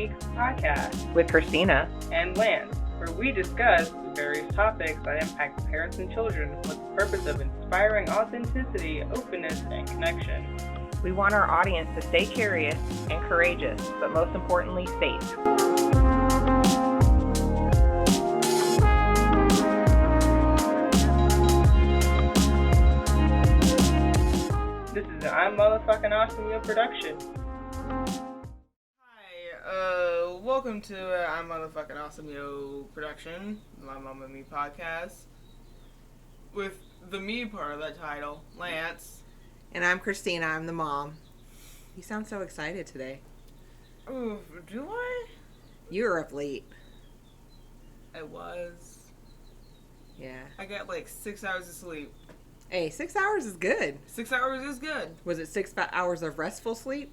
Meek podcast with Christina and Lance, where we discuss various topics that impact parents and children with the purpose of inspiring authenticity, openness, and connection. We want our audience to stay curious and courageous, but most importantly, safe. This is an I'm Motherfucking Awesome Yo production. Hi, welcome to I'm Motherfucking Awesome Yo production, my Mom and Me podcast, with the me part of that title, Lance. And I'm Christina, I'm the mom. You sound so excited today. Ooh, do I? You were up late. I was. Yeah. I got like 6 hours of sleep. Hey, 6 hours is good. 6 hours is good. Was it 6 hours of restful sleep?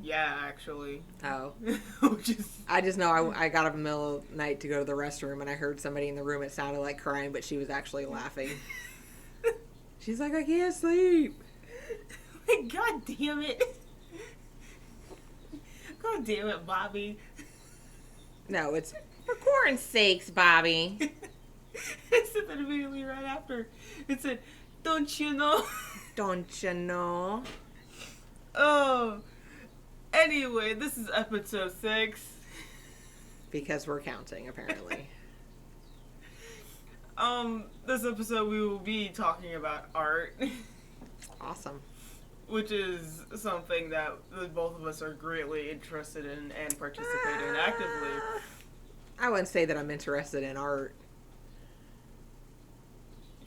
Yeah, actually. Oh. Which is... I just know I got up in the middle of the night to go to the restroom and I heard somebody in the room. It sounded like crying, but she was actually laughing. She's like, I can't sleep. God damn it. God damn it, Bobby. No, it's for corn's sakes, Bobby. It said that immediately right after. It said, don't you know? Don't you know? Oh. Anyway, this is episode 6. Because we're counting, apparently. This episode we will be talking about art. Awesome. Which is something that both of us are greatly interested in and participate in actively. I wouldn't say that I'm interested in art.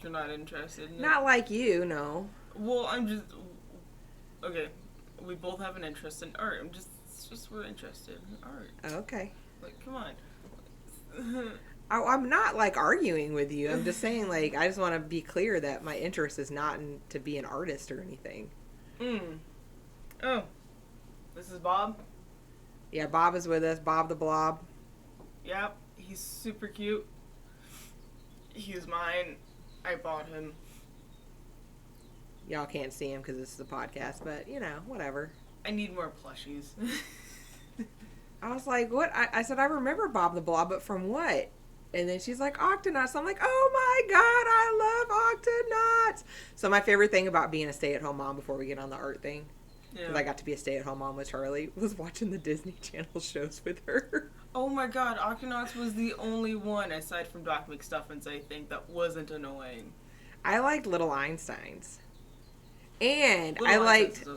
You're not interested in it? Not like you, no. Well, I'm just... Okay, we both have an interest in art. It's just we're interested in art. Okay. Like, come on. I'm not, like, arguing with you. I'm just saying, like, I just want to be clear that my interest is not to be an artist or anything. Oh. This is Bob? Yeah, Bob is with us. Bob the Blob. Yep. He's super cute. He's mine. I bought him. Y'all can't see him because this is a podcast, but, you know, whatever. I need more plushies. I was like, what? I said, I remember Bob the Blob, but from what? And then she's like, Octonauts. I'm like, oh my God, I love Octonauts. So my favorite thing about being a stay-at-home mom before we get on the art thing, because I got to be a stay-at-home mom with Charlie, was watching the Disney Channel shows with her. Oh my God, Octonauts was the only one, aside from Doc McStuffins, I think, that wasn't annoying. I liked Little Einsteins. And Little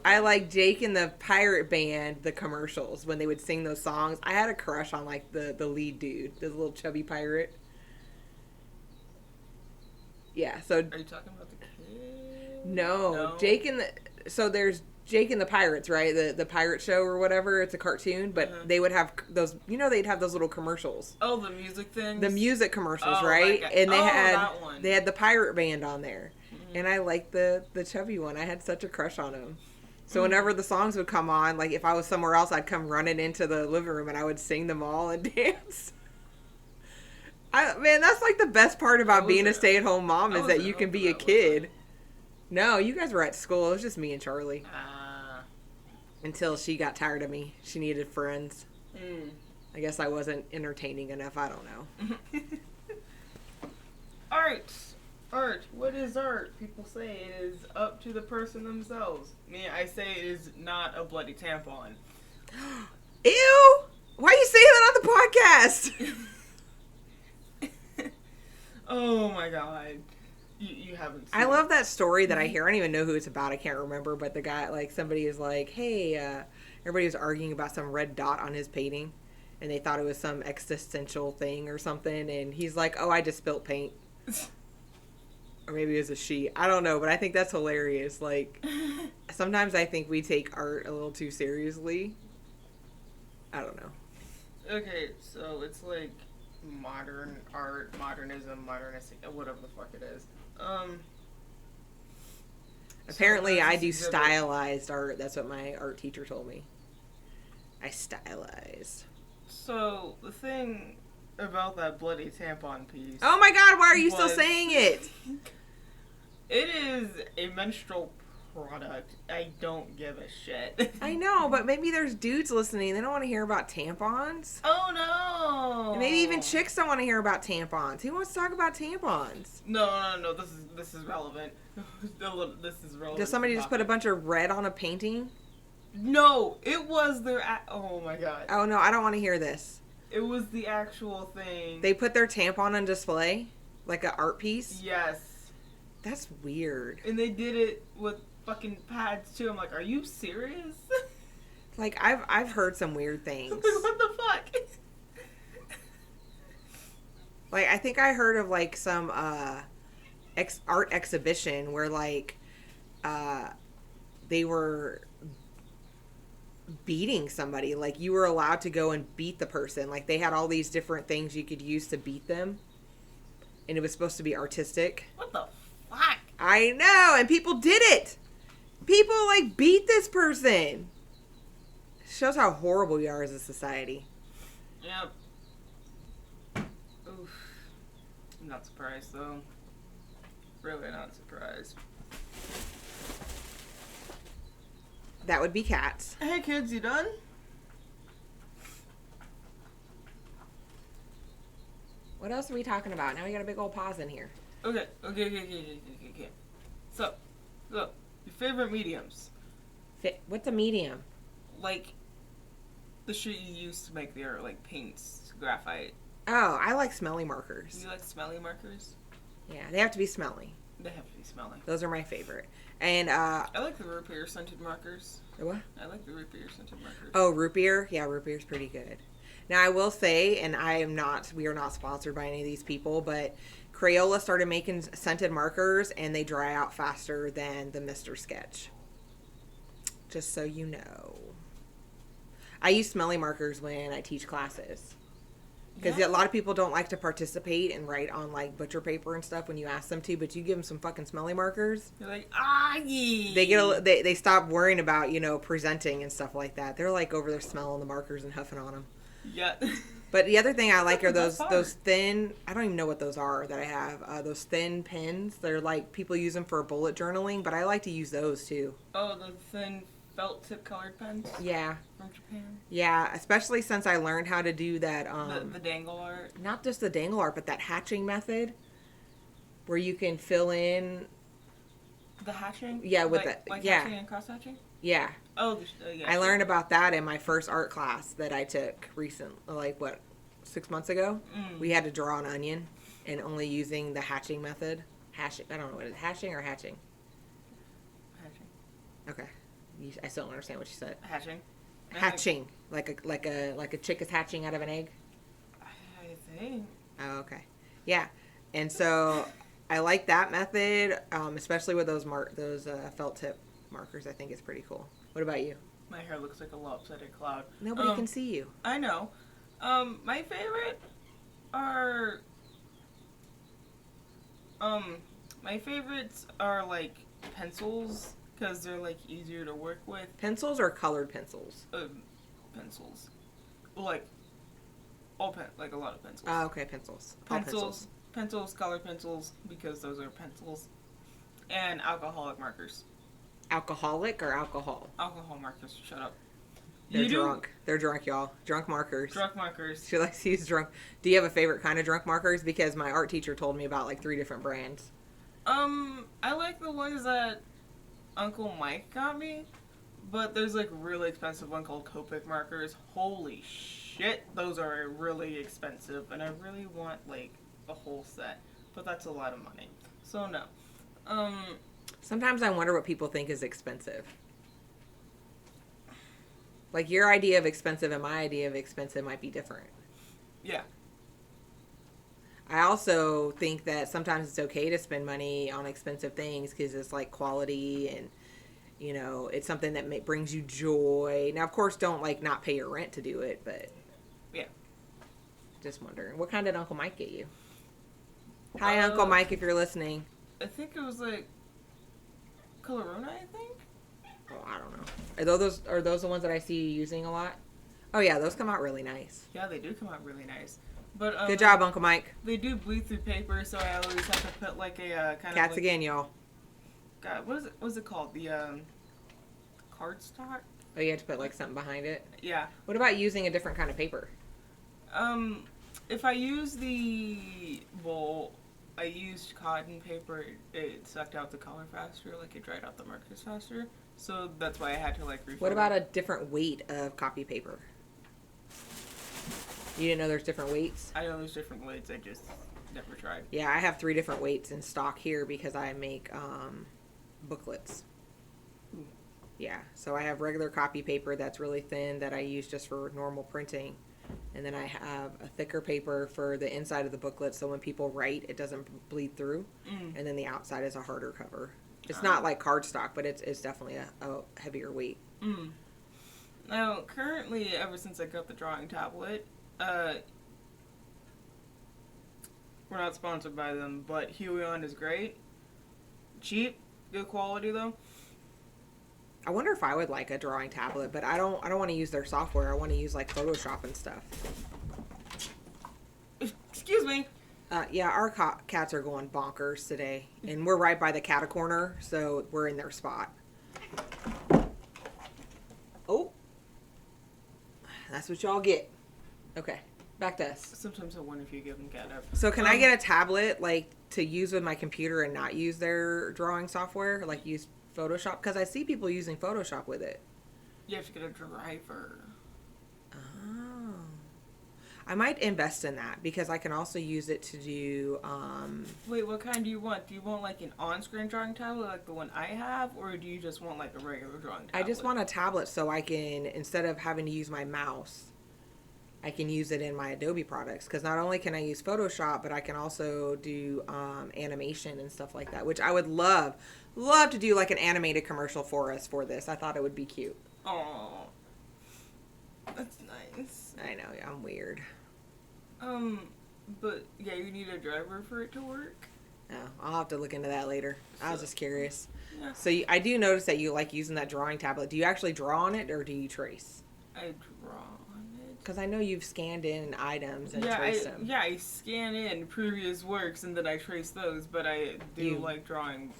I liked Jake and the Pirate Band, the commercials, when they would sing those songs. I had a crush on, like, the lead dude, the little chubby pirate. Yeah, so... Are you talking about the kid? No. Jake and the... So there's Jake and the Pirates, right? The pirate show or whatever. It's a cartoon, but they would have those... You know, they'd have those little commercials. Oh, the music things? The music commercials, right? And that one. They had the Pirate Band on there. And I liked the chubby one. I had such a crush on him. So whenever the songs would come on, like if I was somewhere else, I'd come running into the living room and I would sing them all and dance. Man, that's like the best part about being a stay-at-home mom is that you can be a kid. No, you guys were at school. It was just me and Charlie. Until she got tired of me. She needed friends. I guess I wasn't entertaining enough. I don't know. Art. What is art? People say it is up to the person themselves. Me, I say it is not a bloody tampon. Ew! Why are you saying that on the podcast? Oh my God. You haven't seen I love that story that I hear. I don't even know who it's about. I can't remember. But the guy, like, somebody is like, hey, everybody was arguing about some red dot on his painting. And they thought it was some existential thing or something. And he's like, oh, I just spilt paint. Or maybe it was a she. I don't know, but I think that's hilarious. Like, sometimes I think we take art a little too seriously. I don't know. Okay, so it's like modern art, modernism, modernistic, whatever the fuck it is. Apparently, I do stylized art. That's what my art teacher told me. I stylized. So, the thing about that bloody tampon piece... Oh my God, why are you still saying it? It is a menstrual product. I don't give a shit. I know, but maybe there's dudes listening. They don't want to hear about tampons. Oh no! And maybe even chicks don't want to hear about tampons. Who wants to talk about tampons? No. This is relevant. This is relevant. Does somebody just put a bunch of red on a painting? No, it was their. Oh my god. Oh no, I don't want to hear this. It was the actual thing. They put their tampon on display, like an art piece. Yes. That's weird. And they did it with fucking pads too. I'm like, are you serious? Like I've heard some weird things. Like, what the fuck? Like I think I heard of like some art exhibition where like they were beating somebody. Like you were allowed to go and beat the person. Like they had all these different things you could use to beat them, and it was supposed to be artistic. What the fuck? I know, and people did it. People like beat this person. Shows how horrible we are as a society. Yep. Oof. I'm not surprised though. Really not surprised. That would be cats. Hey kids, you done? What else are we talking about? Now we got a big old pause in here. Okay. So, your favorite mediums. What's a medium? Like, the shit you use to make the art, like paints, graphite. Oh, I like smelly markers. Do you like smelly markers? Yeah, they have to be smelly. They have to be smelly. Those are my favorite. And I like the root beer scented markers. the what? I like the root beer scented markers. Oh, root beer. Yeah, root beer's pretty good. Now I will say, and we are not sponsored by any of these people, but Crayola started making scented markers, and they dry out faster than the Mr. Sketch. Just so you know. I use smelly markers when I teach classes. Because a lot of people don't like to participate and write on like butcher paper and stuff when you ask them to, but you give them some fucking smelly markers. You're like, yeah. They stop worrying about, presenting and stuff like that. They're like over there smelling the markers and huffing on them. Yeah. But the other thing I like are those thin, I don't even know what those are that I have, those thin pens. They're like, people use them for bullet journaling, but I like to use those too. Oh, the thin felt tip colored pens? Yeah. From Japan? Yeah, especially since I learned how to do that. The dangle art? Not just the dangle art, but that hatching method where you can fill in. The hatching? Yeah, with hatching and cross hatching? Yeah. Oh, yeah. I learned about that in my first art class that I took 6 months ago. We had to draw an onion and only using the hatching method. I don't know what it is. Hashing or hatching? Hatching. Okay. I still don't understand what you said. Hatching. Hatching. Like a chick is hatching out of an egg? I think. Oh, okay. Yeah. And so I like that method, especially with those felt tip markers. I think it's pretty cool. What about you? My hair looks like a lopsided cloud. Nobody can see you. I know. My favorite are my favorites are like pencils because they're like easier to work with. Pencils or colored pencils? Pencils. Like like a lot of pencils. Oh, okay, pencils. Pencils, colored pencils because those are pencils, and alcoholic markers. Alcoholic or alcohol? Alcohol markers. Shut up. They're drunk. They're drunk, y'all. Drunk markers. Drunk markers. She likes to use drunk. Do you have a favorite kind of drunk markers? Because my art teacher told me about like 3 different brands. I like the ones that Uncle Mike got me, but there's like really expensive one called Copic markers. Holy shit, those are really expensive, and I really want like a whole set, but that's a lot of money. So no. Sometimes I wonder what people think is expensive. Like your idea of expensive and my idea of expensive might be different. Yeah. I also think that sometimes it's okay to spend money on expensive things because it's like quality and, it's something that brings you joy. Now, of course, don't like not pay your rent to do it, but yeah. Just wondering. What kind did Uncle Mike get you? Hi, Uncle Mike, if you're listening. I think it was like Colorona, I think. Oh, I don't know. Are those the ones that I see you using a lot? Oh yeah, those come out really nice. Yeah, they do come out really nice. But good job, Uncle Mike. They do bleed through paper, so I always have to put like a kind Cats of like, again, y'all. God, what is it called? The cardstock? Oh, you have to put like something behind it? Yeah. What about using a different kind of paper? If I use I used cotton paper, it sucked out the color faster, like it dried out the markers faster. So that's why I had to like refill. What about a different weight of copy paper? You didn't know there's different weights? I know there's different weights, I just never tried. Yeah, I have 3 different weights in stock here because I make booklets. Ooh. Yeah, so I have regular copy paper that's really thin that I use just for normal printing. And then I have a thicker paper for the inside of the booklet so when people write, it doesn't bleed through. And then the outside is a harder cover. It's not like cardstock, but it's definitely a heavier weight. Now, currently, ever since I got the drawing tablet, we're not sponsored by them, but Huion is great. Cheap, good quality though. I wonder if I would like a drawing tablet, but I don't want to use their software. I want to use like Photoshop and stuff. Excuse me. Yeah, our cats are going bonkers today, and we're right by the cat corner, so we're in their spot. Oh, that's what y'all get. Okay, back to us. Sometimes I wonder if you give them catnip. So can I get a tablet like to use with my computer and not use their drawing software, like use Photoshop? Because I see people using Photoshop with it. You have to get a driver. Oh. I might invest in that because I can also use it to do... Wait, what kind do you want? Do you want like an on-screen drawing tablet like the one I have? Or do you just want like a regular drawing tablet? I just want a tablet so I can, instead of having to use my mouse, I can use it in my Adobe products. Because not only can I use Photoshop, but I can also do animation and stuff like that. Which I would love to do like an animated commercial for us for this. I thought it would be cute. Oh, that's nice. I know, yeah, I'm weird. But yeah, you need a driver for it to work. Oh, I'll have to look into that later. I was just curious. Yeah. So I do notice that you like using that drawing tablet. Do you actually draw on it or do you trace? I draw on it. Because I know you've scanned in items and traced them. Yeah, I scan in previous works and then I trace those, but I do like drawing.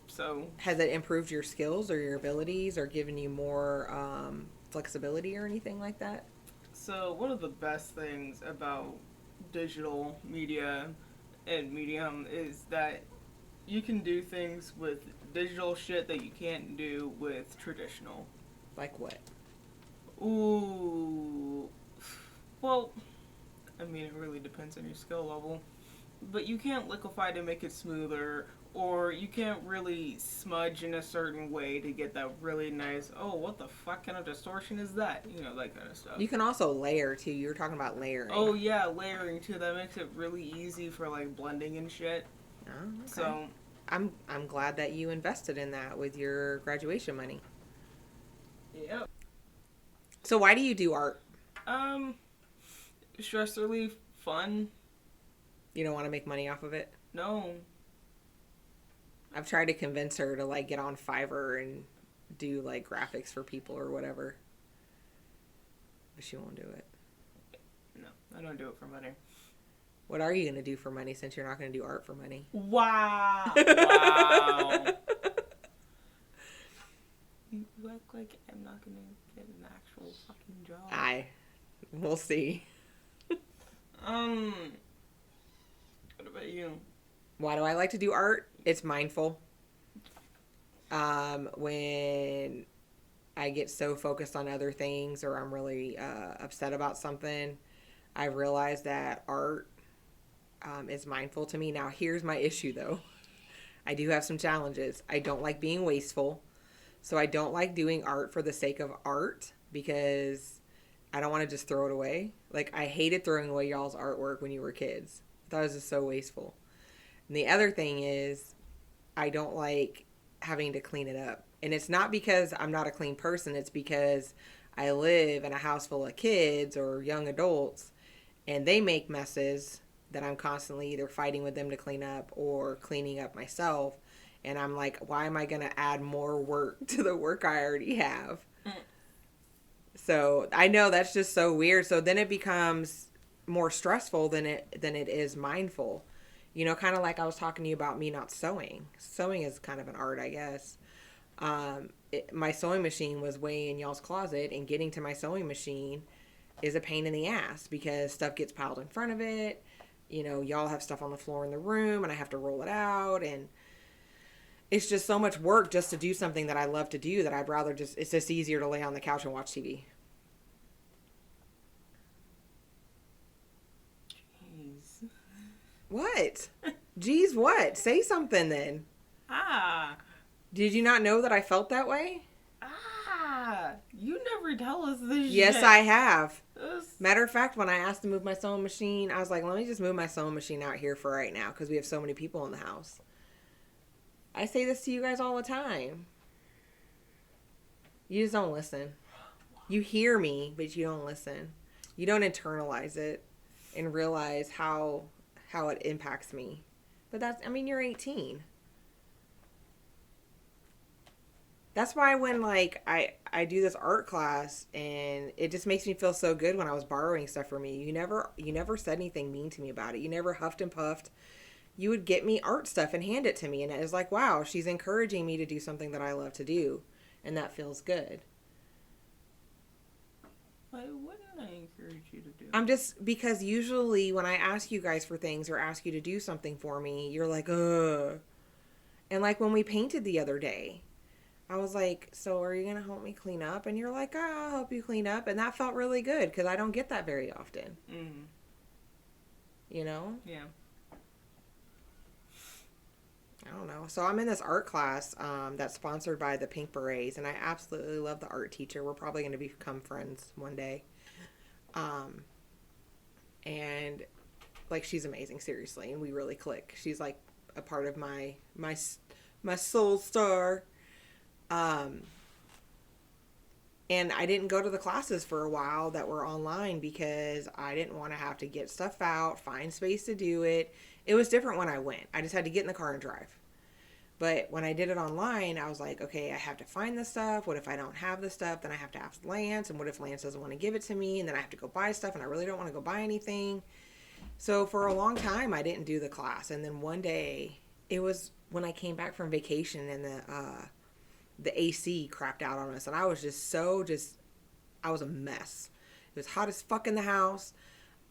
So has it improved your skills or your abilities or given you more flexibility or anything like that? So one of the best things about digital media and medium is that you can do things with digital shit that you can't do with traditional. Like what? Ooh. Well, I mean, it really depends on your skill level. But you can't liquefy to make it smoother, or you can't really smudge in a certain way to get that really nice, oh, what the fuck kind of distortion is that? You know, that kind of stuff. You can also layer, too. You were talking about layering. Oh, yeah, layering, too. That makes it really easy for, like, blending and shit. Oh, okay. So I'm glad that you invested in that with your graduation money. Yep. So why do you do art? Stress relief, fun. You don't want to make money off of it? No. I've tried to convince her to like get on Fiverr and do like graphics for people or whatever. But she won't do it. No, I don't do it for money. What are you going to do for money since you're not going to do art for money? Wow. Wow. You act like I'm not going to get an actual fucking job. We'll see. What about you? Why do I like to do art? It's mindful. When I get so focused on other things or I'm really upset about something, I realize that art is mindful to me. Now, here's my issue, though. I do have some challenges. I don't like being wasteful. So I don't like doing art for the sake of art because I don't want to just throw it away. Like, I hated throwing away y'all's artwork when you were kids. I thought it was just so wasteful. And the other thing is, I don't like having to clean it up. And it's not because I'm not a clean person. It's because I live in a house full of kids or young adults, and they make messes that I'm constantly either fighting with them to clean up or cleaning up myself. And I'm like, why am I going to add more work to the work I already have? So I know that's just so weird. So then it becomes more stressful than it is mindful. You know, kind of like I was talking to you about me not sewing. Sewing is kind of an art, I guess. My sewing machine was way in y'all's closet, and getting to my sewing machine is a pain in the ass because stuff gets piled in front of it. You know, y'all have stuff on the floor in the room, and I have to roll it out, and it's just so much work just to do something that I love to do that I'd rather it's just easier to lay on the couch and watch TV. Jeez. What? Geez, what? Say something then. Did you not know that I felt that way? You never tell us this Yes, shit. I have. Matter of fact, when I asked to move my sewing machine, I was like, let me just move my sewing machine out here for right now because we have so many people in the house. I say this to you guys all the time. You just don't listen. You hear me, but you don't listen. You don't internalize it and realize how it impacts me. But you're 18. That's why when I do this art class and it just makes me feel so good when I was borrowing stuff from you. You never said anything mean to me about it. You never huffed and puffed. You would get me art stuff and hand it to me, and it was like, wow, she's encouraging me to do something that I love to do, and that feels good. Why wouldn't I encourage you to do? Because usually when I ask you guys for things or ask you to do something for me, you're like, ugh. And like when we painted the other day, I was like, so are you going to help me clean up? And you're like, I'll help you clean up. And that felt really good because I don't get that very often. Mm-hmm. You know? Yeah. I don't know. So I'm in this art class that's sponsored by the Pink Berets, and I absolutely love the art teacher. We're probably going to become friends one day. And like she's amazing, seriously, and we really click. She's like a part of my soul star. And I didn't go to the classes for a while that were online because I didn't want to have to get stuff out, find space to do it. It was different when I went. I just had to get in the car and drive. But when I did it online, I was like, okay, I have to find the stuff. What if I don't have the stuff? Then I have to ask Lance. And what if Lance doesn't want to give it to me? And then I have to go buy stuff, and I really don't want to go buy anything. So for a long time, I didn't do the class. And then one day, it was when I came back from vacation, and the AC crapped out on us. And I was I was a mess. It was hot as fuck in the house.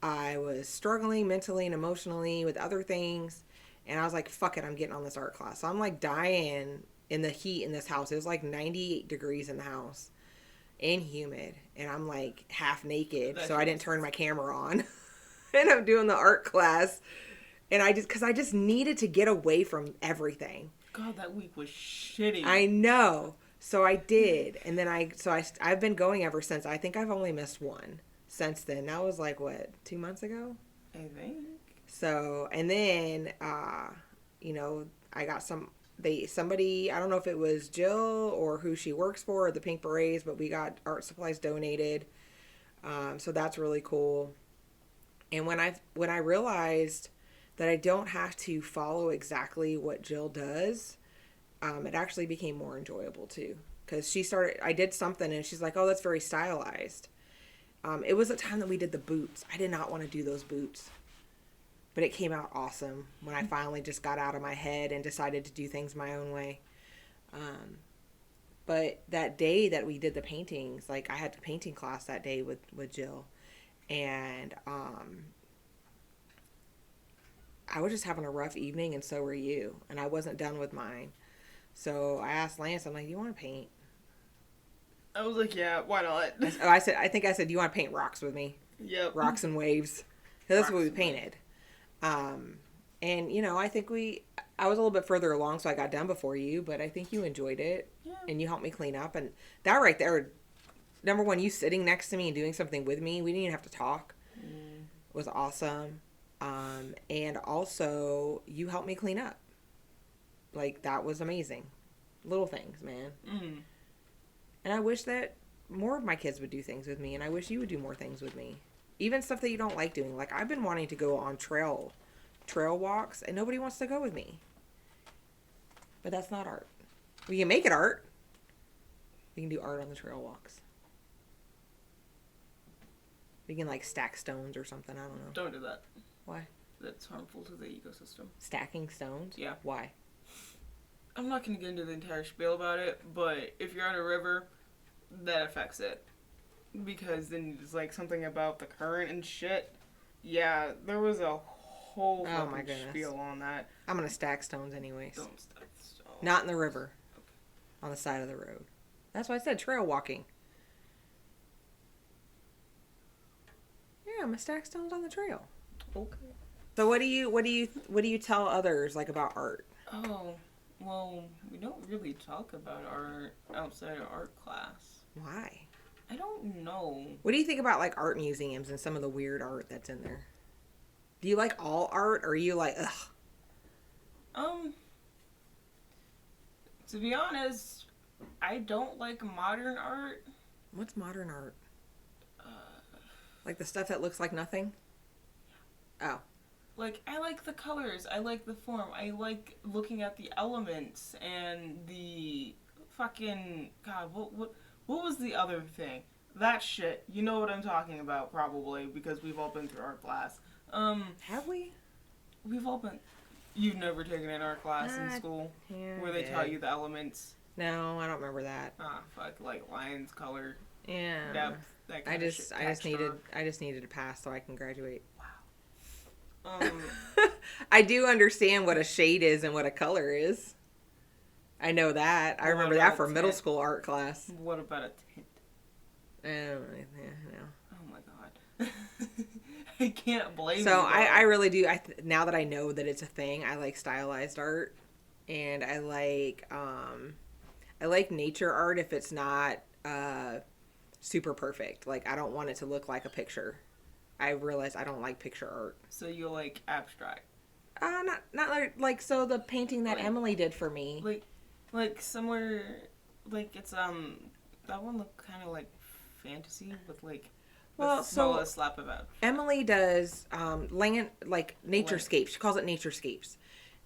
I was struggling mentally and emotionally with other things. And I was like, fuck it, I'm getting on this art class. So I'm like dying in the heat in this house. It was like 98 degrees in the house and humid. And I'm like half naked. So I didn't turn my camera on. And I'm doing the art class. And because I just needed to get away from everything. God, that week was shitty. I know. So I did. And then I've been going ever since. I think I've only missed one since then. That was like, what, 2 months ago? I think. So, and then, I got somebody, I don't know if it was Jill or who she works for, or the Pink Berets, but we got art supplies donated. So that's really cool. And when I realized that I don't have to follow exactly what Jill does, it actually became more enjoyable too. Because I did something and she's like, oh, that's very stylized. It was a time that we did the boots. I did not want to do those boots. But it came out awesome when I finally just got out of my head and decided to do things my own way. But that day that we did the paintings, like I had a painting class that day with Jill. And I was just having a rough evening, and so were you. And I wasn't done with mine. So I asked Lance, I'm like, do you want to paint? I was like, yeah, why not? I said, do you want to paint rocks with me? Yep. Rocks and waves. That's what we painted. And I think I was a little bit further along, so I got done before you, but I think you enjoyed it. Yeah. And you helped me clean up, and that right there, number one, you sitting next to me and doing something with me, we didn't even have to talk, was awesome. And also you helped me clean up. Like, that was amazing. Little things, man. Mm. And I wish that more of my kids would do things with me, and I wish you would do more things with me. Even stuff that you don't like doing. Like, I've been wanting to go on trail walks, and nobody wants to go with me. But that's not art. We can make it art. We can do art on the trail walks. We can, like, stack stones or something. I don't know. Don't do that. Why? that's harmful to the ecosystem. Stacking stones? Yeah. Why? I'm not going to get into the entire spiel about it, but if you're on a river, that affects it. Because then it's like something about the current and shit. Yeah, there was a whole fucking spiel on that. I'm going to stack stones anyways. Don't stack stones. Not in the river. Okay. On the side of the road. That's why I said trail walking. Yeah, I'm going to stack stones on the trail. Okay. So what do you tell others like about art? Oh, well, we don't really talk about art outside of art class. Why? I don't know. What do you think about like art museums and some of the weird art that's in there? Do you like all art, or are you like, ugh? To be honest, I don't like modern art. What's modern art? Like the stuff that looks like nothing? Oh. Like, I like the colors, I like the form, I like looking at the elements and the fucking, God, what was the other thing? That shit. You know what I'm talking about, probably, because we've all been through art class. Have we? We've all been... You've never taken an art class in school? Yeah, where they taught you the elements? No, I don't remember that. Ah, fuck, like lines, color, yeah, depth, that kind of shit. I just needed to pass so I can graduate. Wow. I do understand what a shade is and what a color is. I know that. I remember that from middle school art class. What about a tint? No. Oh my god. I can't blame you. So I really do. Now that I know that it's a thing, I like stylized art, and I like nature art if it's not super perfect. Like I don't want it to look like a picture. I realize I don't like picture art. So you like abstract? Not like so the painting that Emily did for me. Like similar, like it's that one looked kind of like fantasy with like the smallest slap of it. Emily does naturescapes. She calls it naturescapes,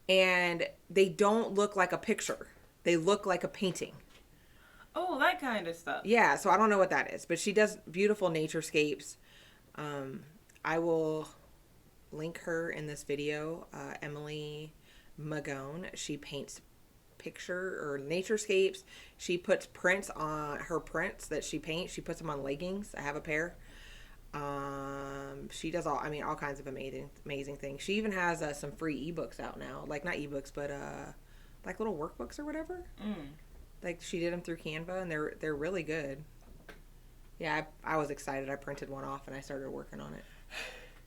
and they don't look like a picture. They look like a painting. Oh, that kind of stuff. Yeah, so I don't know what that is, but she does beautiful naturescapes. I will link her in this video. Emily Magone. She paints picture or naturescapes. She puts prints on her prints that she paints. She puts them on leggings. I have a pair. She does all kinds of amazing things. She even has some free ebooks out now. Like not ebooks, but like little workbooks or whatever. Like she did them through Canva, and they're really good. Yeah, I was excited. I printed one off and I started working on it.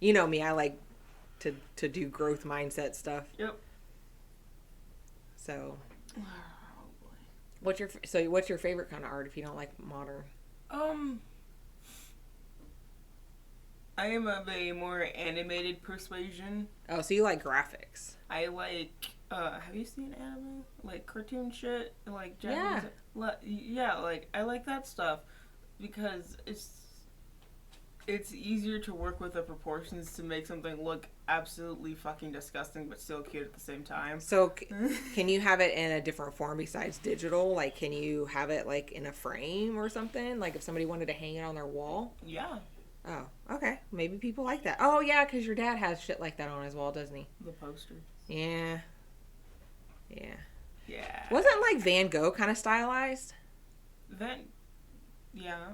You know me, I like to do growth mindset stuff. Yep. So, Oh boy. What's your favorite kind of art if you don't like modern? I am of a more animated persuasion. Oh, so you like graphics? I like. Have you seen anime? Like cartoon shit, like Yeah. Japanese. Yeah, like I like that stuff because it's easier to work with the proportions to make something look absolutely fucking disgusting but still cute at the same time. So can you have it in a different form besides digital? Like can you have it like in a frame or something? Like if somebody wanted to hang it on their wall? Yeah. Oh, okay. Maybe people like that. Oh, yeah, because your dad has shit like that on his wall, doesn't he? The poster. Yeah. Yeah. Wasn't like Van Gogh kind of stylized? Yeah.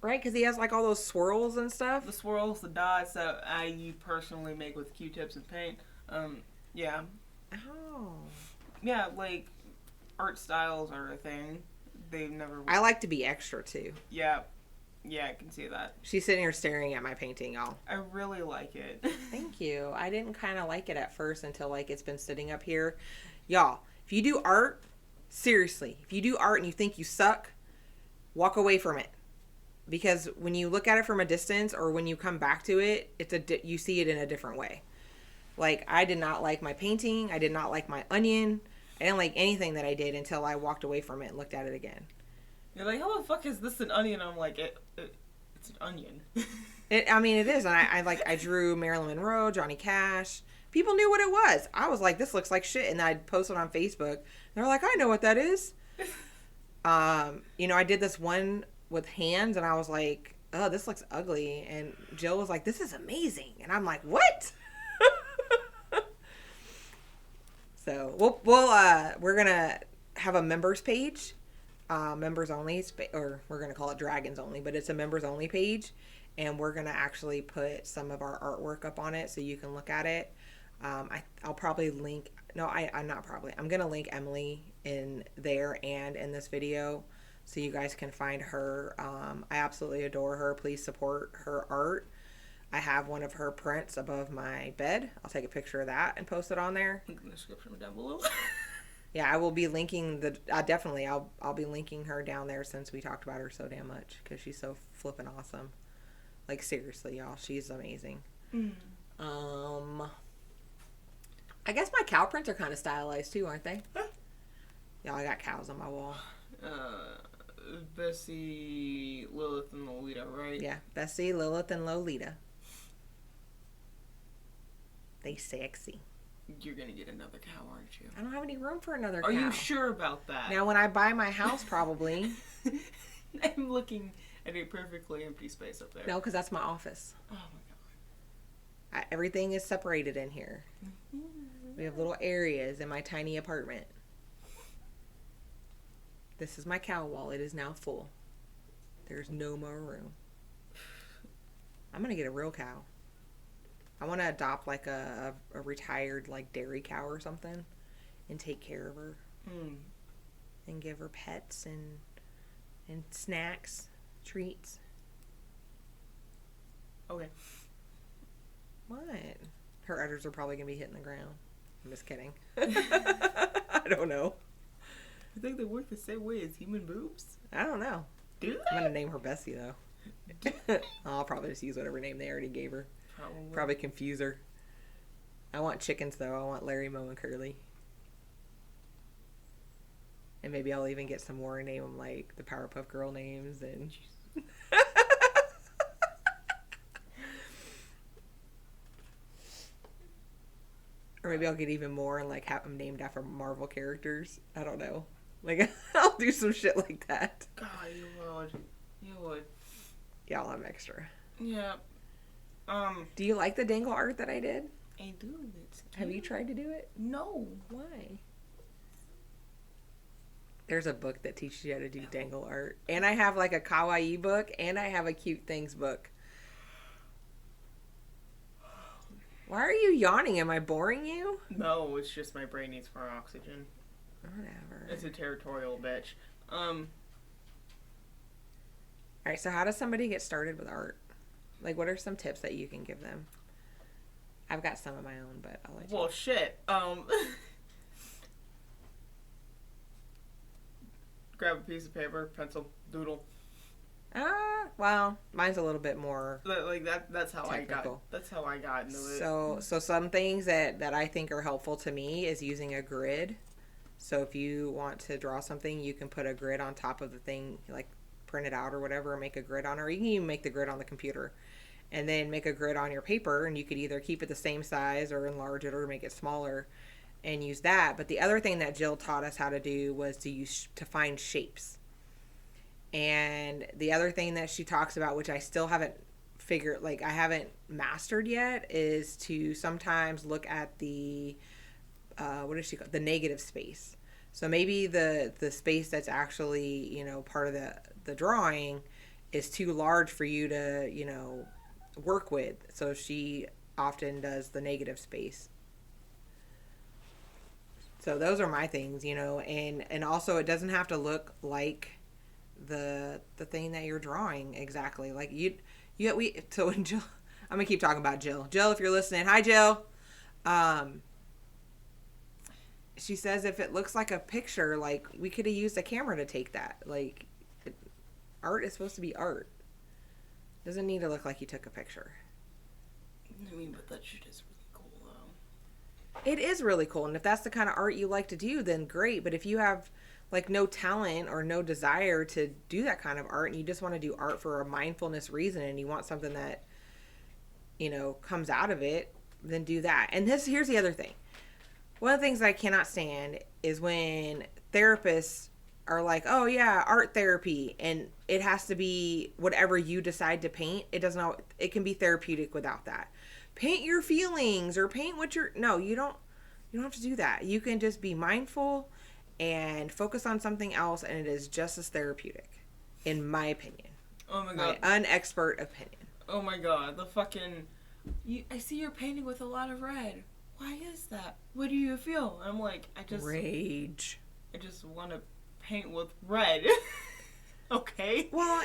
Right? Because he has like all those swirls and stuff. The swirls, the dots that I personally make with Q-tips and paint. Yeah. Oh. Yeah, like art styles are a thing. They've never. I like to be extra too. Yeah. Yeah, I can see that. She's sitting here staring at my painting, y'all. I really like it. Thank you. I didn't kind of like it at first until like it's been sitting up here. Y'all, if you do art, seriously, if you do art and you think you suck, walk away from it. Because when you look at it from a distance or when you come back to it, you see it in a different way. Like, I did not like my painting. I did not like my onion. I didn't like anything that I did until I walked away from it and looked at it again. You're like, how the fuck is this an onion? I'm like, it's an onion. It is. And I drew Marilyn Monroe, Johnny Cash. People knew what it was. I was like, this looks like shit. And I'd post it on Facebook. They're like, I know what that is. I did this one with hands and I was like, oh, this looks ugly. And Jill was like, this is amazing. And I'm like, what? So we're gonna have a members page, members only, or we're gonna call it dragons only, but it's a members only page, and we're gonna actually put some of our artwork up on it so you can look at it. I'll probably link. No, I'm not probably. I'm gonna link Emily in there and in this video, so you guys can find her. I absolutely adore her. Please support her art. I have one of her prints above my bed. I'll take a picture of that and post it on there. Link in the description down below. Yeah, I will be linking definitely I'll be linking her down there since we talked about her so damn much because she's so flippin' awesome. Like seriously, y'all, she's amazing. I guess my cow prints are kind of stylized too, aren't they? Yeah, I got cows on my wall. Bessie, Lilith, and Lolita, right? Yeah, Bessie, Lilith, and Lolita. They sexy. You're gonna get another cow, aren't you? I don't have any room for another cow. Are you sure about that? Now, when I buy my house, probably. I'm looking at a perfectly empty space up there. No, because that's my office. Oh my god. Everything is separated in here. We have little areas in my tiny apartment. This is my cow wall. It is now full. There's no more room. I'm going to get a real cow. I want to adopt like a retired like dairy cow or something and take care of her. And give her pets and snacks, treats. Okay. What? Her udders are probably going to be hitting the ground. I'm just kidding. I don't know. You think they work the same way as human boobs? I don't know. Do they? I'm going to name her Bessie, though. I'll probably just use whatever name they already gave her. Probably confuse her. I want chickens, though. I want Larry, Moe, and Curly. And maybe I'll even get some more and name them like the Powerpuff Girl names. And or maybe I'll get even more and like have them named after Marvel characters. I don't know. Like, I'll do some shit like that. God, you would. You would. Y'all, I'm extra. Yeah. Do you like the dangle art that I did? I do. It's cute. Have you tried to do it? No. Why? There's a book that teaches you how to do dangle art. And I have like a kawaii book and I have a cute things book. Why are you yawning? Am I boring you? No, it's just my brain needs more oxygen. Whatever. It's a territorial bitch. Alright, so how does somebody get started with art? Like, what are some tips that you can give them? I've got some of my own, but I'll let you. Well, shit. Grab a piece of paper, pencil, doodle. Well, mine's a little bit more Like that. That's how technical. That's how I got into it. So some things that I think are helpful to me is using a grid. So if you want to draw something, you can put a grid on top of the thing, like print it out or whatever, and make a grid on it. Or you can even make the grid on the computer. And then make a grid on your paper, and you could either keep it the same size or enlarge it or make it smaller and use that. But the other thing that Jill taught us how to do was to find shapes. And the other thing that she talks about, which I still haven't figured, like I haven't mastered yet, is to sometimes look at the, what does she call it? The negative space. So maybe the space that's actually, part of the drawing is too large for you to, work with. So she often does the negative space. So those are my things, and also it doesn't have to look like the thing that you're drawing exactly. Like so when Jill, I'm gonna keep talking about Jill. Jill, if you're listening, hi Jill. She says if it looks like a picture, like we could have used a camera to take that. Like art is supposed to be art. Doesn't need to look like you took a picture. I mean, but that shit is really cool, though. It is really cool, and if that's the kind of art you like to do, then great. But if you have like no talent or no desire to do that kind of art, and you just want to do art for a mindfulness reason, and you want something that comes out of it, then do that. And here's the other thing. One of the things I cannot stand is when therapists are like, oh yeah, art therapy, and it has to be whatever you decide to paint. It can be therapeutic without that. Paint your feelings or paint what no, you You don't have to do that. You can just be mindful and focus on something else, and it is just as therapeutic, in my opinion. Oh my god. My unexpert opinion. Oh my god. The fucking... I see you're painting with a lot of red. Why is that? What do you feel? I'm like, Rage. I just want to paint with red. Okay. Well,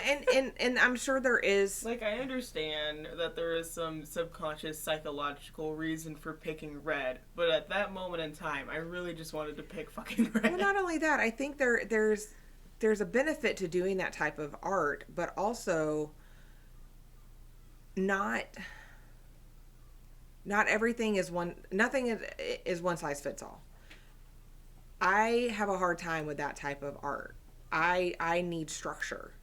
and I'm sure there is... Like, I understand that there is some subconscious psychological reason for picking red, but at that moment in time, I really just wanted to pick fucking red. Well, not only that, I think there's a benefit to doing that type of art, but also not everything is nothing is one size fits all. I have a hard time with that type of art. I need structure.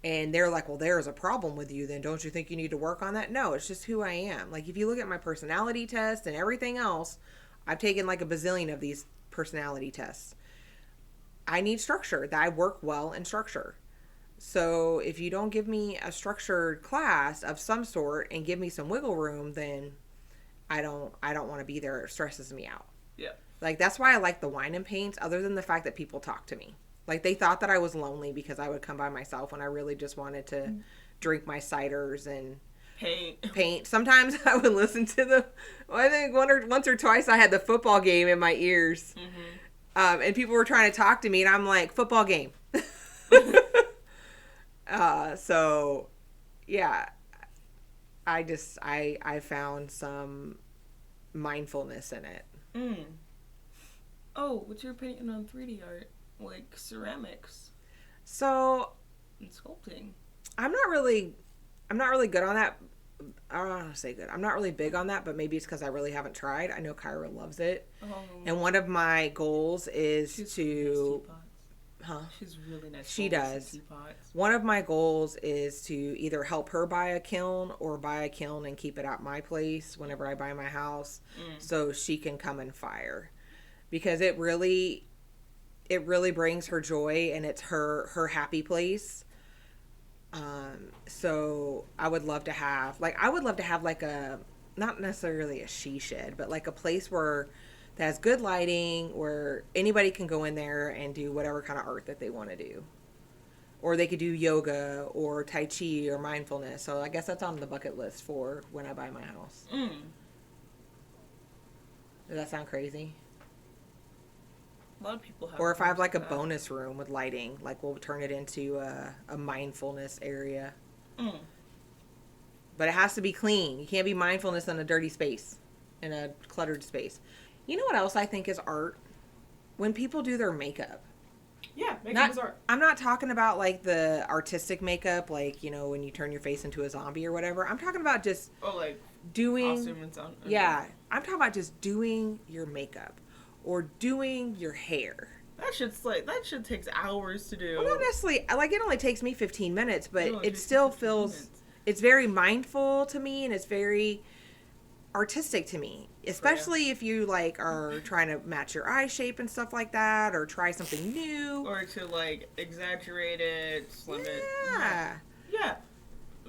And they're like, well, there's a problem with you, then don't you think you need to work on that? No, it's just who I am. Like, if you look at my personality test and everything else, I've taken like a bazillion of these personality tests. I need structure. That I work well in structure. So if you don't give me a structured class of some sort and give me some wiggle room, then I don't want to be there. It stresses me out. Yeah. Like, that's why I like the wine and paints, other than the fact that people talk to me. Like, they thought that I was lonely because I would come by myself when I really just wanted to drink my ciders and paint. Sometimes I would listen to I think once or twice I had the football game in my ears. And people were trying to talk to me, and I'm like, football game. So, yeah. I found some mindfulness in it. Oh, what's your opinion on 3D art? Like ceramics. So, and sculpting. I'm not really good on that. I don't want to say good. I'm not really big on that, but maybe it's because I really haven't tried. I know Kyra loves it. And one of my goals is to... Huh? She's really nice. She does. One of my goals is to either help her buy a kiln or buy a kiln and keep it at my place whenever I buy my house so she can come and fire. Because it really brings her joy, and it's her happy place. So I would love to have like a, not necessarily a she shed, but like a place that has good lighting where anybody can go in there and do whatever kind of art that they want to do. Or they could do yoga or Tai Chi or mindfulness. So I guess that's on the bucket list for when I buy my house. Does that sound crazy? A lot of people have. Or if I have like a bonus room with lighting, like we'll turn it into a mindfulness area. But it has to be clean. You can't be mindfulness in a dirty space, in a cluttered space. You know what else I think is art? When people do their makeup. Yeah, makeup is art. I'm not talking about like the artistic makeup, like, you know, when you turn your face into a zombie or whatever. I'm talking about just like doing costume and sound. Yeah, I'm talking about just doing your makeup or doing your hair. That shit takes hours to do. Well, not necessarily. Like, it only takes me 15 minutes, but it still feels. It's very mindful to me, and it's very artistic to me, especially if you like are trying to match your eye shape and stuff like that, or try something new, or to like exaggerate it, slim it. Yeah.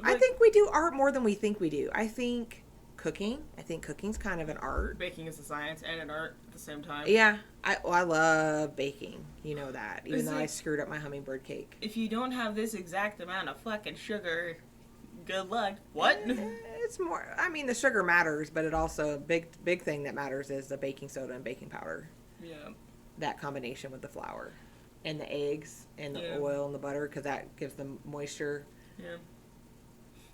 I think we do art more than we think we do. I think cooking's kind of an art. Baking is a science and an art at the same time. Yeah, I love baking. You know that, even though I screwed up my hummingbird cake. If you don't have this exact amount of fucking sugar, good luck. What? It's more. I mean, the sugar matters, but it also big thing that matters is the baking soda and baking powder. Yeah. That combination with the flour, and the eggs, and the oil and the butter, because that gives them moisture. Yeah.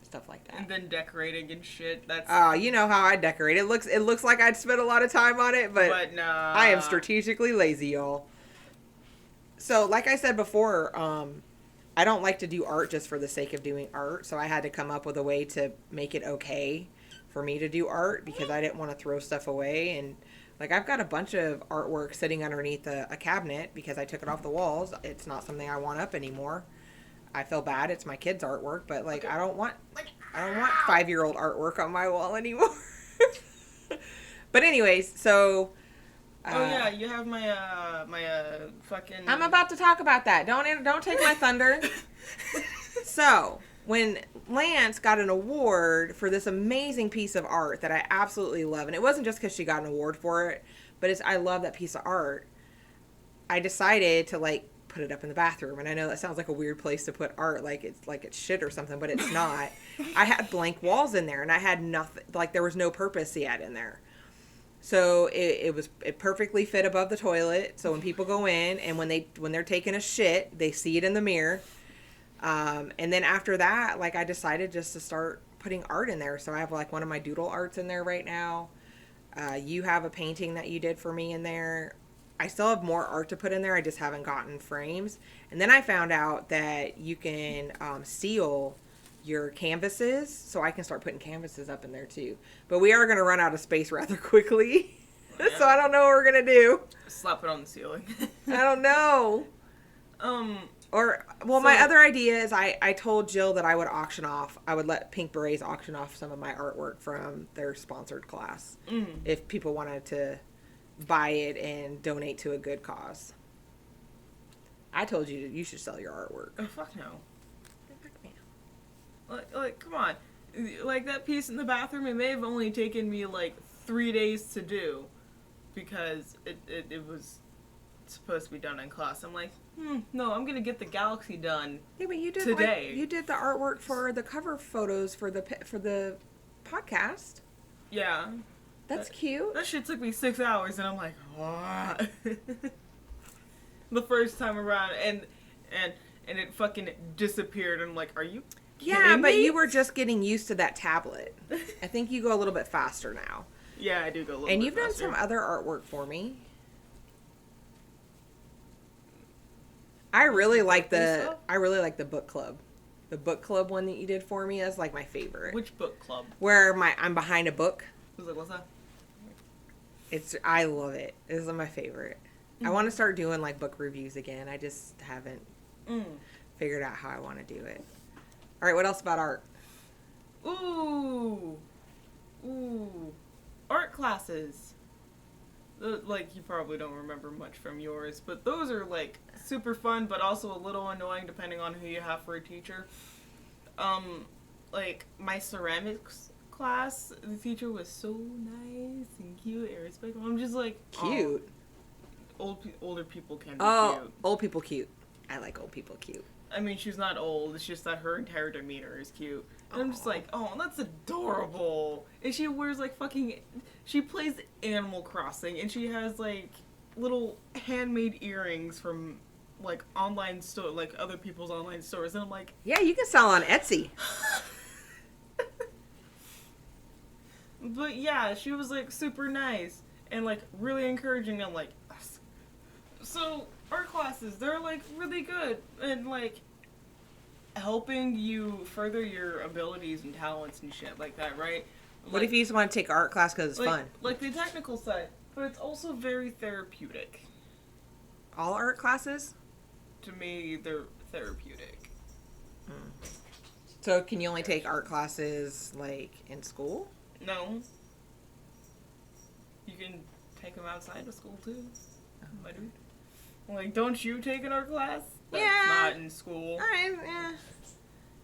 Stuff like that. And then decorating and shit. That's. You know how I decorate. It looks like I'd spent a lot of time on it, but nah. I am strategically lazy, y'all. So, like I said before, I don't like to do art just for the sake of doing art, so I had to come up with a way to make it okay for me to do art, because I didn't want to throw stuff away. And like, I've got a bunch of artwork sitting underneath a cabinet because I took it off the walls. It's not something I want up anymore. I feel bad. It's my kids' artwork, but like, I don't want 5-year-old artwork on my wall anymore. But anyways, so. You have my fucking. I'm about to talk about that. Don't take my thunder. So when Lance got an award for this amazing piece of art that I absolutely love, and it wasn't just because she got an award for it, but I love that piece of art. I decided to like put it up in the bathroom, and I know that sounds like a weird place to put art, like it's shit or something, but it's not. I had blank walls in there, and I had nothing, like there was no purpose yet in there. So it perfectly fit above the toilet. So when people go in and when they're taking a shit, they see it in the mirror. And then after that, like I decided just to start putting art in there. So I have like one of my doodle arts in there right now. You have a painting that you did for me in there. I still have more art to put in there. I just haven't gotten frames. And then I found out that you can seal your canvases, so I can start putting canvases up in there too. But we are going to run out of space rather quickly. Yeah. So I don't know what we're going to do. Slap it on the ceiling. I don't know. My other idea is I told Jill that I would let Pink Berets auction off some of my artwork from their sponsored class. If people wanted to buy it and donate to a good cause. I told you should sell your artwork. Oh, fuck no. Like, come on. Like, that piece in the bathroom, it may have only taken me, like, 3 days to do. Because it was supposed to be done in class. I'm like, no, I'm gonna get the galaxy done but you did today. You did the artwork for the cover photos for the podcast. Yeah. That's cute. That shit took me 6 hours, and I'm like, what? The first time around, and it fucking disappeared. And I'm like, are you kidding but me? you were just getting used to that tablet. I think you go a little bit faster now. Yeah, I do go a little and bit you've faster. done some other artwork for me. I really like the book club. The book club one that you did for me is like my favorite. Which book club? Where I'm behind a book. What's that? I love it. This is my favorite. I want to start doing like book reviews again. I just haven't figured out how I want to do it. All right, what else about art? Ooh, art classes. Like, you probably don't remember much from yours, but those are like super fun, but also a little annoying depending on who you have for a teacher. Like my ceramics class, the teacher was so nice and cute and respectful. I'm just like, cute. Older people can be cute. Old people cute. I like old people cute. I mean, she's not old. It's just that her entire demeanor is cute. And I'm just like, oh, that's adorable. And she wears like she plays Animal Crossing, and she has like little handmade earrings from like online store, like other people's online stores. And I'm like, yeah, you can sell on Etsy. But yeah, she was like super nice and like really encouraging. I'm like, so art classes, they're like really good and like helping you further your abilities and talents and shit like that, right? What if you just want to take art class because it's fun? Like the technical side, but it's also very therapeutic. All art classes? To me, they're therapeutic. So can you only take art classes like in school? No. You can take them outside of school too. My dude. Like, don't you take an art class? That's not in school. Yeah.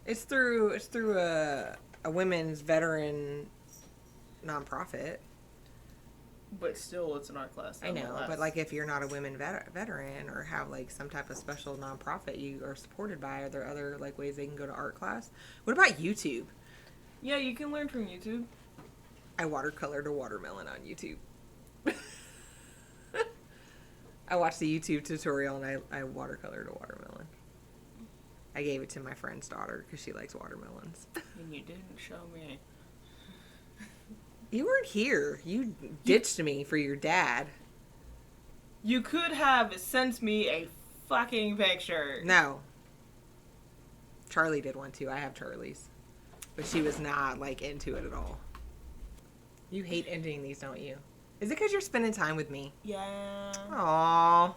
It's through a women's veteran nonprofit. But still, it's an art class. I know, but like if you're not a women veteran or have like some type of special nonprofit you are supported by, are there other like ways they can go to art class? What about YouTube? Yeah, you can learn from YouTube. I watercolored a watermelon on YouTube. I watched the YouTube tutorial and I watercolored a watermelon. I gave it to my friend's daughter because she likes watermelons. And you didn't show me. You weren't here. You ditched me for your dad. You could have sent me a fucking picture. No. Charlie did one too. I have Charlie's. But she was not like into it at all. You hate ending these, don't you? Is it because you're spending time with me? Yeah. Aww.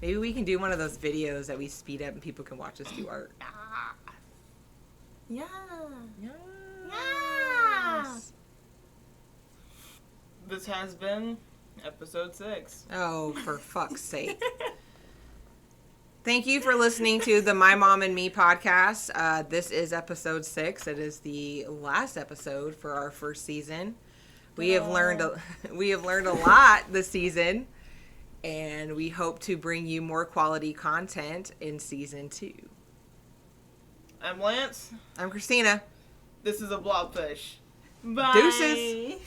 Maybe we can do one of those videos that we speed up and people can watch us do art. Yeah. Yes. This has been episode 6. Oh, for fuck's sake. Thank you for listening to the My Mom and Me podcast. This is episode 6. It is the last episode for our first season. We have learned a lot this season, and we hope to bring you more quality content in season 2. I'm Lance. I'm Christina. This is a blobfish. Bye. Deuces.